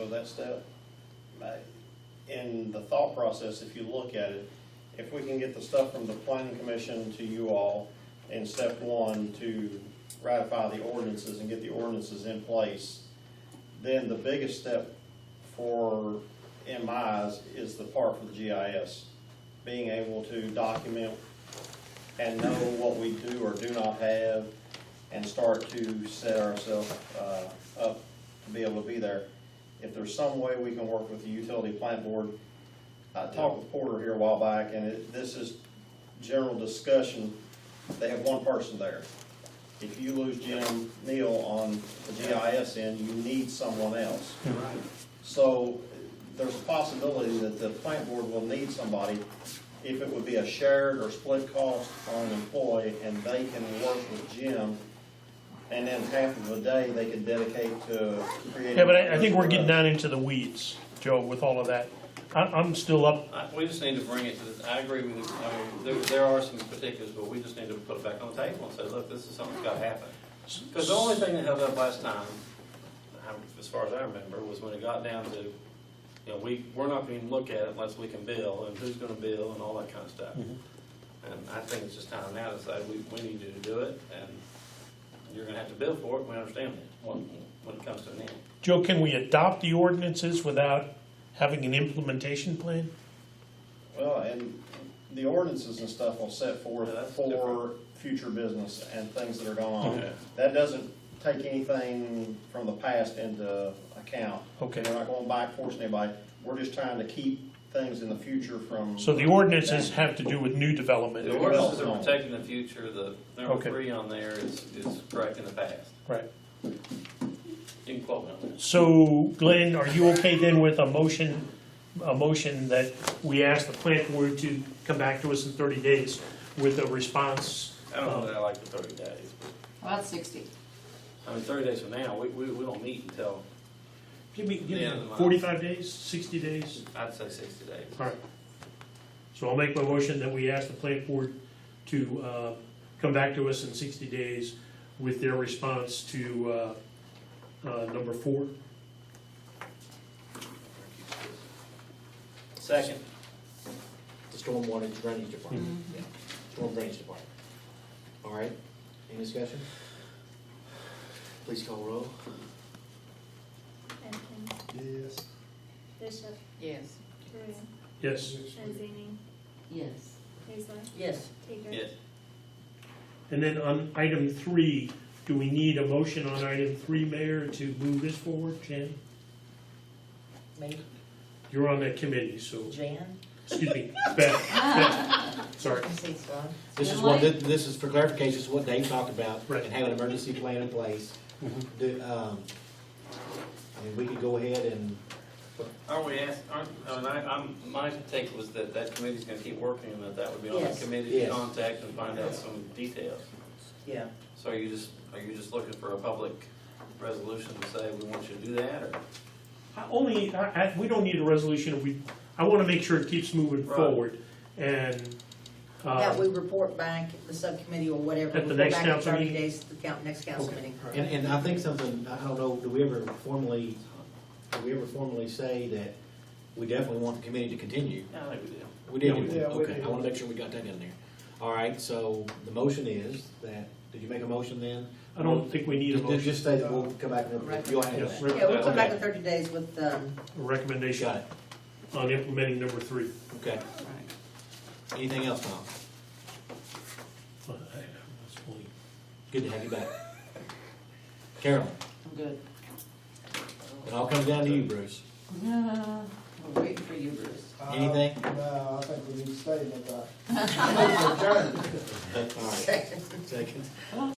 with that step. In the thought process, if you look at it, if we can get the stuff from the planning commission to you all in step one to ratify the ordinances and get the ordinances in place, then the biggest step for, in my eyes, is the part for the GIS. Being able to document and know what we do or do not have and start to set ourselves up to be able to be there. If there's some way we can work with the utility plant board, I talked with Porter here a while back, and this is general discussion. They have one person there. If you lose Jim Neal on the GIS end, you need someone else. Right. So there's a possibility that the plant board will need somebody, if it would be a shared or split cost on an employee, and they can work with Jim, and then half of the day they could dedicate to creating. Yeah, but I think we're getting down into the weeds, Joe, with all of that. I'm still up. We just need to bring it to this. I agree with you. I mean, there are some particulars, but we just need to put it back on the table and say, look, this is something that's got to happen. Because the only thing that held up last time, as far as I remember, was when it got down to, you know, we're not going to even look at it unless we can bill, and who's going to bill, and all that kind of stuff. Mm-hmm. And I think it's just time now to say we need you to do it, and you're going to have to bill for it. We understand that when it comes to an end. Joe, can we adopt the ordinances without having an implementation plan? Well, and the ordinances and stuff will set forth Yeah, that's for different. future business and things that are going on. Okay. That doesn't take anything from the past into account. Okay. We're not going back forcing anybody. We're just trying to keep things in the future from. So the ordinances have to do with new development. The ordinances are protecting the future. The number 3 on there is correcting the past. Right. You can quote me on that. So Glenn, are you okay then with a motion that we ask the plant board to come back to us in 30 days with a response? I don't know that I like the 30 days. About 60. I mean, 30 days from now, we don't meet until, Give me Yeah, the month. 45 days, 60 days? I'd say 60 days. All right. So I'll make my motion that we ask the plant board to come back to us in 60 days with their response to number 4. Second. The stormwater drainage department. Yeah. Storm drainage department. All right, any discussion? Please call roll. Atkins, Yes. Bishop, Yes. Drew, Yes. Rosini, Yes. Hazel, Yes. Teeger. Yes. And then on item 3, do we need a motion on item 3, Mayor, to move this forward? Jan? Me? You're on that committee, so, Jan? excuse me, Beth. Sorry. This is what, this is for clarification, this is what Dave talked about, Right. and having an emergency plan in place. I mean, we could go ahead and, Aren't we asked, my take was that committee's gonna keep working and that would be on the Yes. committee Yes. to contact and find out some details. Yeah. So are you just looking for a public resolution to say we want you to do that, or? We don't need a resolution. I want to make sure it keeps moving Right. forward. And That we report back, the subcommittee or whatever. At the report next back in council 30 meeting? days, the next council Okay. meeting. and I think something, I don't know, do we ever formally say that we definitely want the committee to continue? I think we do. We did, Yeah, didn't we? we Okay, did. I want to make sure we got that in there. All right, so the motion is that, did you make a motion then? I don't think we need a motion. Just say that we'll come back and you'll handle Yes. that. Yeah, we'll come back Okay. in 30 days with, A recommendation Got it, on implementing number 3. okay. Anything else, Tom? Good to have you back. Carolyn, I'm good. it all comes down to you, Bruce. I'm waiting for you, Bruce. Anything? No, I think we need to stay in the, I think we're adjourned. All right, second.